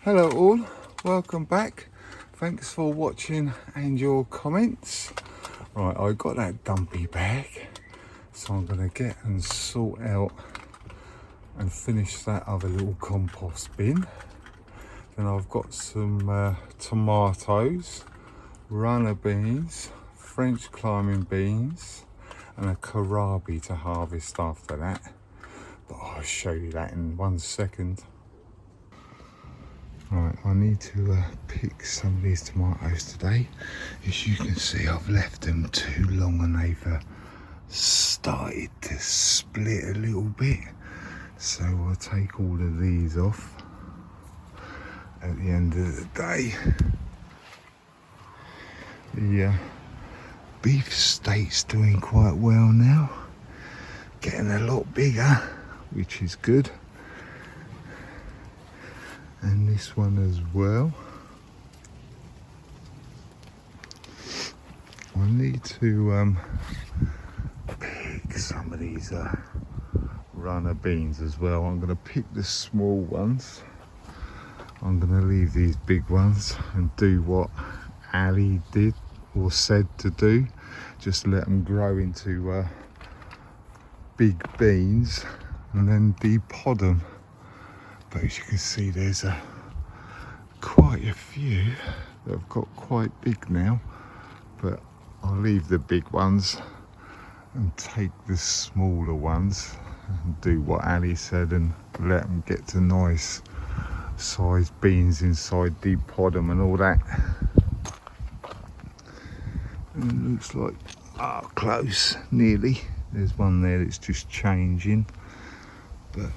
Hello all, welcome back. Thanks for watching and your comments. Right, I got that dumpy bag, so I'm gonna get and sort out and finish that other little compost bin. Then I've got some tomatoes, runner beans, French climbing beans, and a kohlrabi to harvest after that. But I'll show you that in 1 second. Right, I need to pick some of these tomatoes today. As you can see, I've left them too long and they've started to split a little bit. So I'll take all of these off at the end of the day. The beef steak's doing quite well now. Getting a lot bigger, which is good. And this one as well. I need to pick some of these runner beans as well. I'm going to pick the small ones. I'm going to leave these big ones and do what Ali did or said to do. Just let them grow into big beans and then depod them. But as you can see, there's quite a few that have got quite big now. But I'll leave the big ones and take the smaller ones and do what Ali said and let them get to nice sized beans inside, depod them and all that. And it looks like, close, nearly. There's one there that's just changing, but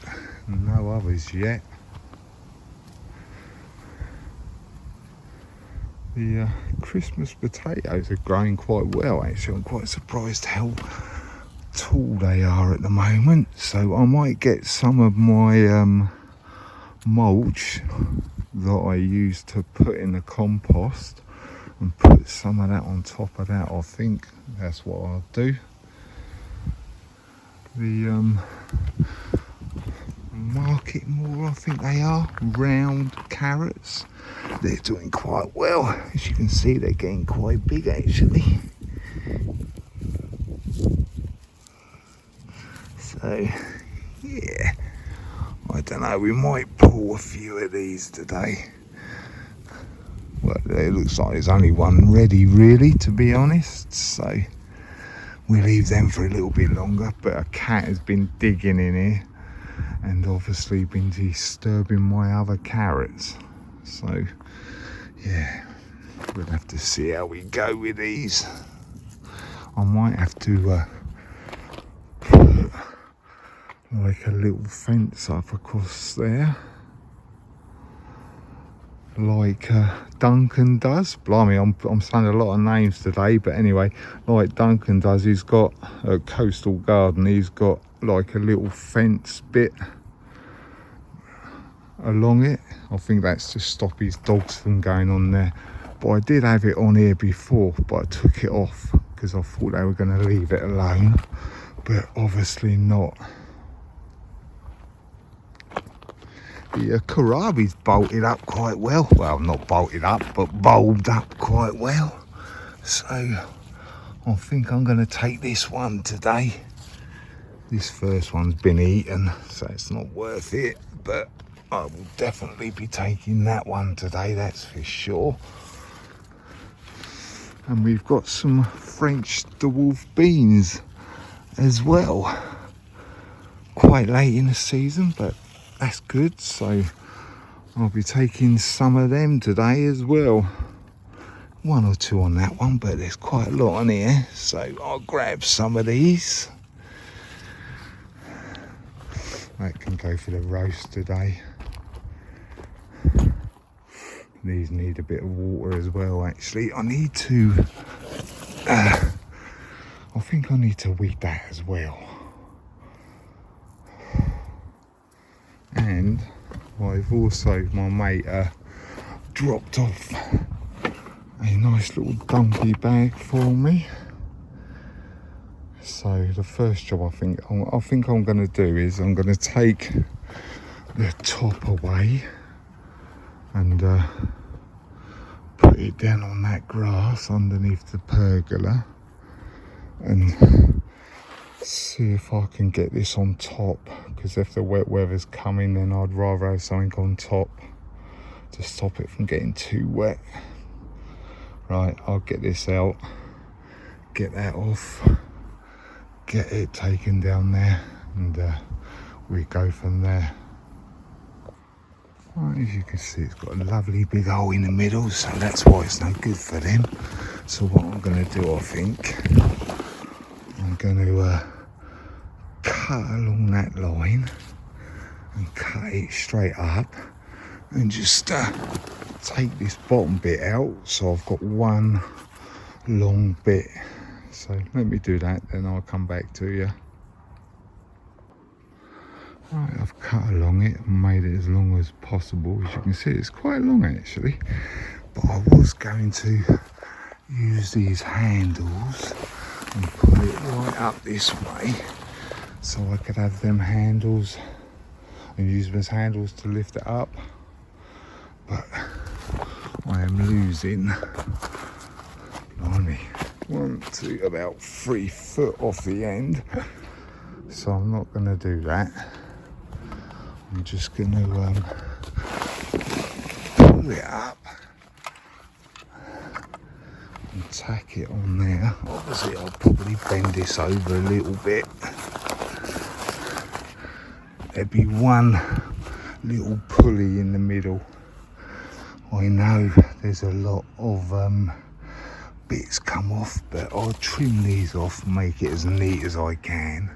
no others yet. The Christmas potatoes are growing quite well actually. I'm quite surprised how tall they are at the moment. So I might get some of my mulch that I used to put in the compost and put some of that on top of that. I think that's what I'll do. The market more, I think they are round carrots. They're doing quite well. As you can see, they're getting quite big actually. So yeah, I don't know, we might pull a few of these today. Well, it looks like there's only one ready really, to be honest, so we'll leave them for a little bit longer. But a cat has been digging in here and obviously been disturbing my other carrots. So yeah, we'll have to see how we go with these. I might have to put like a little fence up across there, like Duncan does. Blimey, I'm saying a lot of names today, but anyway, like Duncan does. He's got a coastal garden. He's got like a little fence bit along it. I think that's to stop his dogs from going on there. But I did have it on here before, but I took it off because I thought they were going to leave it alone, but obviously not. The kohlrabi's bolted up quite well. Well, not bolted up, but bulbed up quite well. So I think I'm going to take this one today. This first one's been eaten, so it's not worth it, but I will definitely be taking that one today, that's for sure. And we've got some French dwarf beans as well. Quite late in the season, but that's good. So I'll be taking some of them today as well. 1 or 2 on that one, but there's quite a lot on here. So I'll grab some of these. That can go for the roast today. These need a bit of water as well actually. I need to I think I need to weed that as well. And I've also, my mate dropped off a nice little dumpy bag for me. So the first job I think I'm going to do is I'm going to take the top away and put it down on that grass underneath the pergola and see if I can get this on top, because if the wet weather's coming then I'd rather have something on top to stop it from getting too wet. Right, I'll get this out, get that off, get it taken down there, and we go from there. Right, as you can see, it's got a lovely big hole in the middle, so that's why it's no good for them. So what I'm going to do, I think, I'm going to cut along that line and cut it straight up and just take this bottom bit out, so I've got one long bit. So let me do that, then I'll come back to you. Right, I've cut along it and made it as long as possible. As you can see, it's quite long actually, but I was going to use these handles and put it right up this way, so I could have them handles and use them as handles to lift it up. But I am losing, blimey, about 3 foot off the end, so I'm not going to do that. I'm just going to pull it up and tack it on there. Obviously I'll probably bend this over a little bit. There'd be one little pulley in the middle. I know there's a lot of bits come off, but I'll trim these off and make it as neat as I can.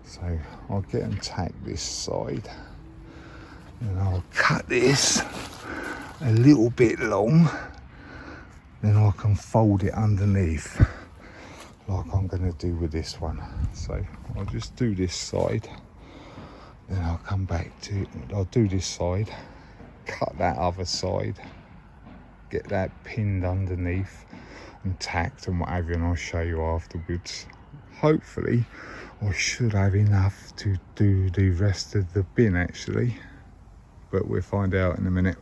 So I'll get them tacked this side, and I'll cut this a little bit long, then I can fold it underneath like I'm going to do with this one. So I'll just do this side, then I'll come back to, I'll do this side, cut that other side, get that pinned underneath and tacked and whatever, and I'll show you afterwards. Hopefully I should have enough to do the rest of the bin actually, but we'll find out in a minute.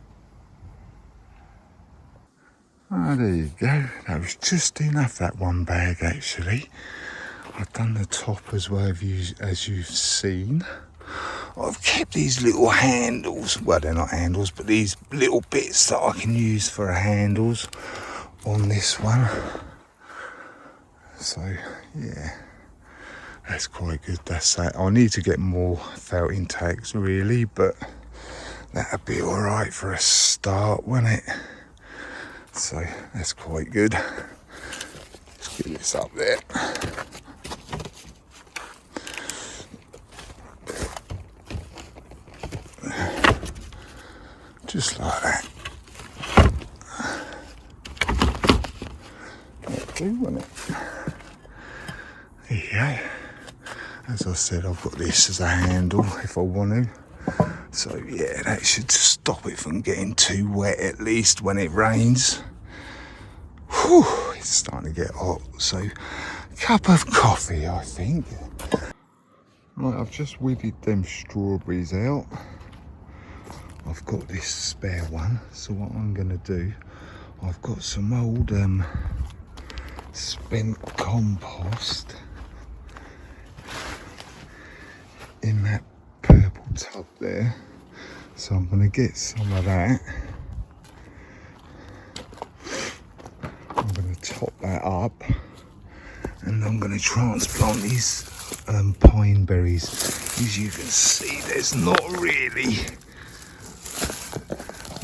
Ah, there you go, that was just enough, that one bag actually. I've done the top as well as you've seen. I've kept these little handles, well they're not handles, but these little bits that I can use for handles on this one. So yeah, that's quite good. That's that. I need to get more felting tags really, but that'd be all right for a start, wouldn't it? So that's quite good. Let's get this up there. Just like that. That'll do, won't it? There you go. As I said, I've got this as a handle if I want to. So yeah, that should stop it from getting too wet, at least when it rains. Whew, it's starting to get hot. So, cup of coffee, I think. Right, I've just weeded them strawberries out. I've got this spare one, so what I'm going to do, I've got some old spent compost in that purple tub there, so I'm going to get some of that. I'm going to top that up, and I'm going to transplant these pine berries. As you can see, there's not really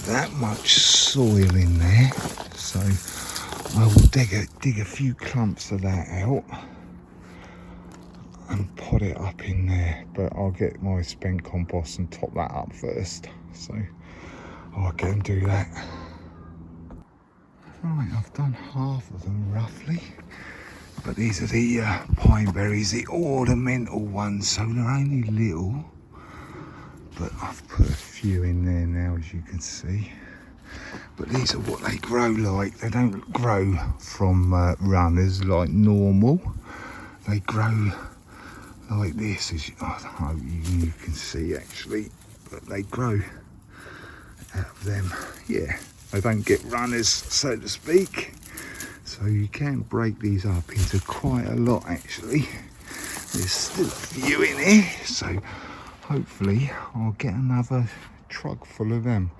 that much soil in there, so I will dig a few clumps of that out and pot it up in there, but I'll get my spent compost and top that up first, so I'll get and do that. Right, I've done half of them roughly, but these are the pine berries, the ornamental ones, so they're only little, but I've put a few in there now, as you can see. But these are what they grow like. They don't grow from runners like normal. They grow like this, as you, I don't know, you can see actually, but they grow out of them. Yeah, they don't get runners, so to speak. So you can break these up into quite a lot actually. There's still a few in here, so hopefully I'll get another truck full of them.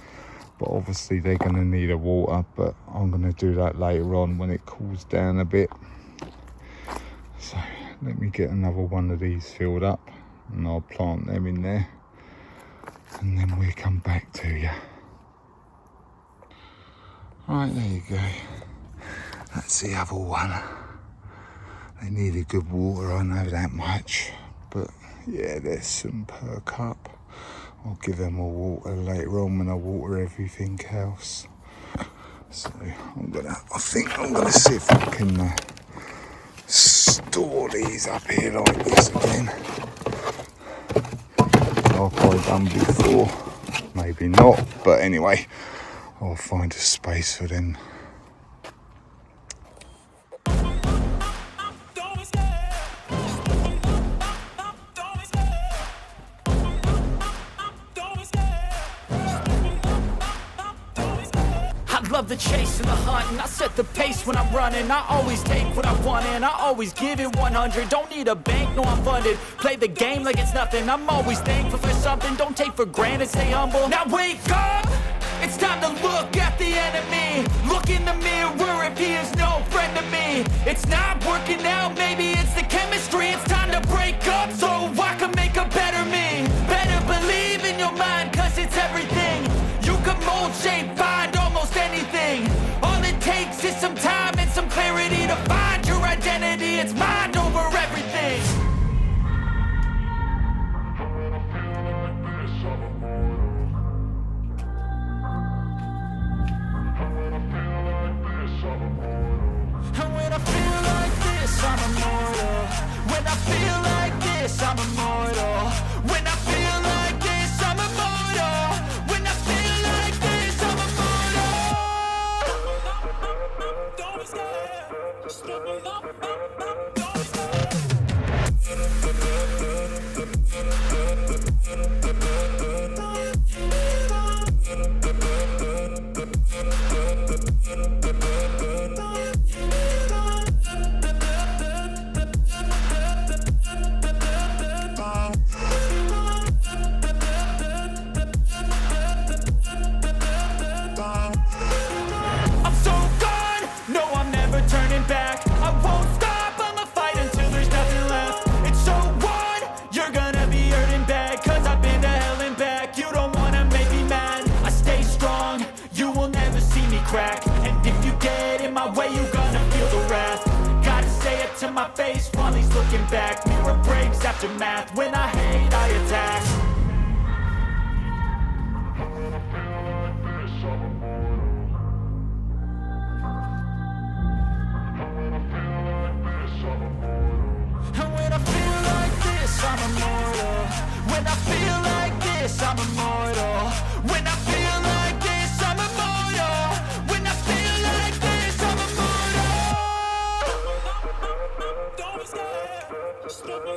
But obviously they're going to need a water, but I'm going to do that later on when it cools down a bit. So let me get another one of these filled up and I'll plant them in there, and then we'll come back to you. Right, there you go. That's the other one. They needed good water, I know that much. But yeah, there's some per cup. I'll give them more water later on when I water everything else. So I think I'm gonna see if I can store these up here like this again. Like I've done before. Maybe not, but anyway, I'll find a space for them. Love the chase and the hunt, and I set the pace when I'm running. I always take what I want and I always give it 100. Don't need a bank, no I'm funded. Play the game like it's nothing. I'm always thankful for something. Don't take for granted, stay humble. Now wake up! It's time to look at the enemy. Look in the mirror if he is no friend to me. It's not working out, maybe it's the chemistry. It's time to break up so I can make a better me. Better believe in your mind, cause it's everything. You can mold, shape, find almost anything. All it takes is some time and some clarity to find your identity. It's mind over everything. And when I feel like this, I'm immortal. When I feel like this, I'm immortal. When I feel like this, I'm immortal. When I feel like this, I'm immortal. Don't be scared. Just don't be my face while he's looking back. Mirror breaks after math. When I hate, I attack. And when I feel like this, I'm immortal. When I feel like this, I'm immortal. When I feel like this, I'm immortal. When I feel like this, I'm immortal. Don't be scared. Just don't be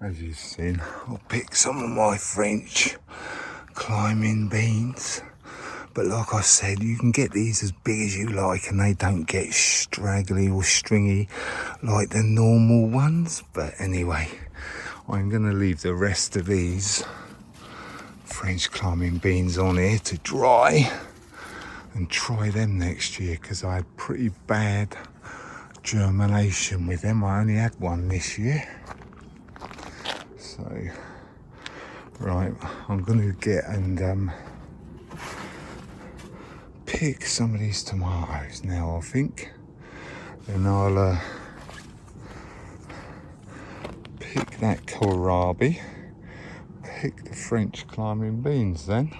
as you've seen, I'll pick some of my French climbing beans. But like I said, you can get these as big as you like and they don't get straggly or stringy like the normal ones. But anyway, I'm going to leave the rest of these French climbing beans on here to dry and try them next year, because I had pretty bad germination with them. I only had one this year. So, right, I'm going to get and pick some of these tomatoes now, I think. Then I'll pick that kohlrabi, pick the French climbing beans then.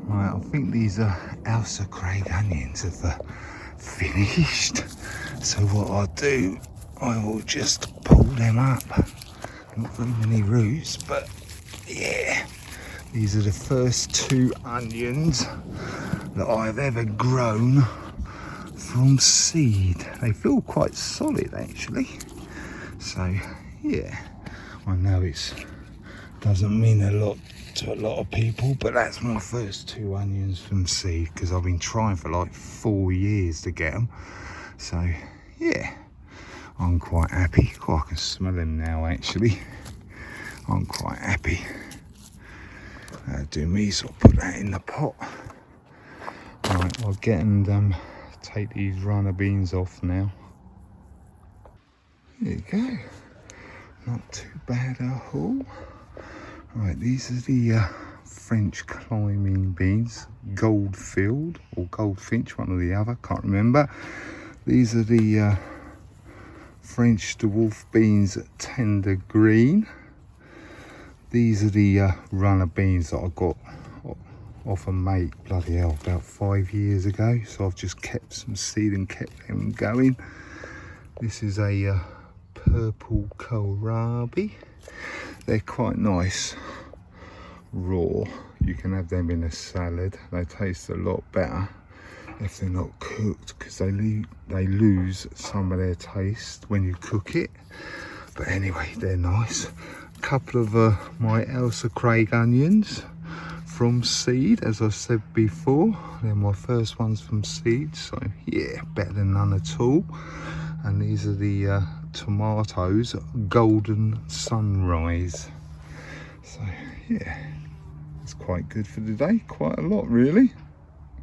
Right, I think these Ailsa Craig onions have finished. So what I'll do, I will just pull them up. Not very many roots, but yeah. These are the first 2 onions that I've ever grown from seed. They feel quite solid actually. So yeah, I know it doesn't mean a lot to a lot of people, but that's my first 2 onions from seed, because I've been trying for like 4 years to get them. So yeah, I'm quite happy. Oh, I can smell them now actually. I'm quite happy. Do me, so I'll put that in the pot. Right, I'll get and take these runner beans off now. There you go. Not too bad at all. Right, these are the French climbing beans, Goldfield or Goldfinch, one or the other, can't remember. These are the French dwarf beans, tender green. These are the runner beans that I got off a mate, bloody hell, about 5 years ago. So I've just kept some seed and kept them going. This is a purple kohlrabi. They're quite nice raw. You can have them in a salad. They taste a lot better if they're not cooked, because they lose some of their taste when you cook it. But anyway, they're nice. Couple of my Ailsa Craig onions from seed, as I said before. They're my first ones from seed, so yeah, better than none at all. And these are the tomatoes, Golden Sunrise. So yeah, it's quite good for today. Quite a lot really,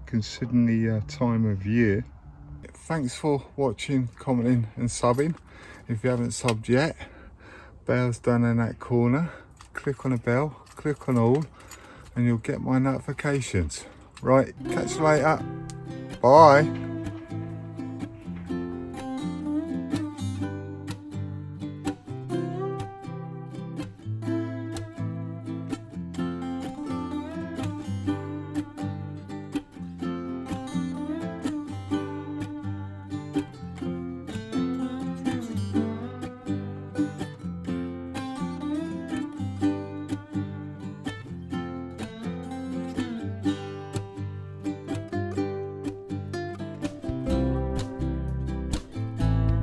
considering the time of year. Thanks for watching, commenting and subbing. If you haven't subbed yet, bell's down in that corner. Click on the bell, click on all, and you'll get my notifications. Right, catch you later. Bye.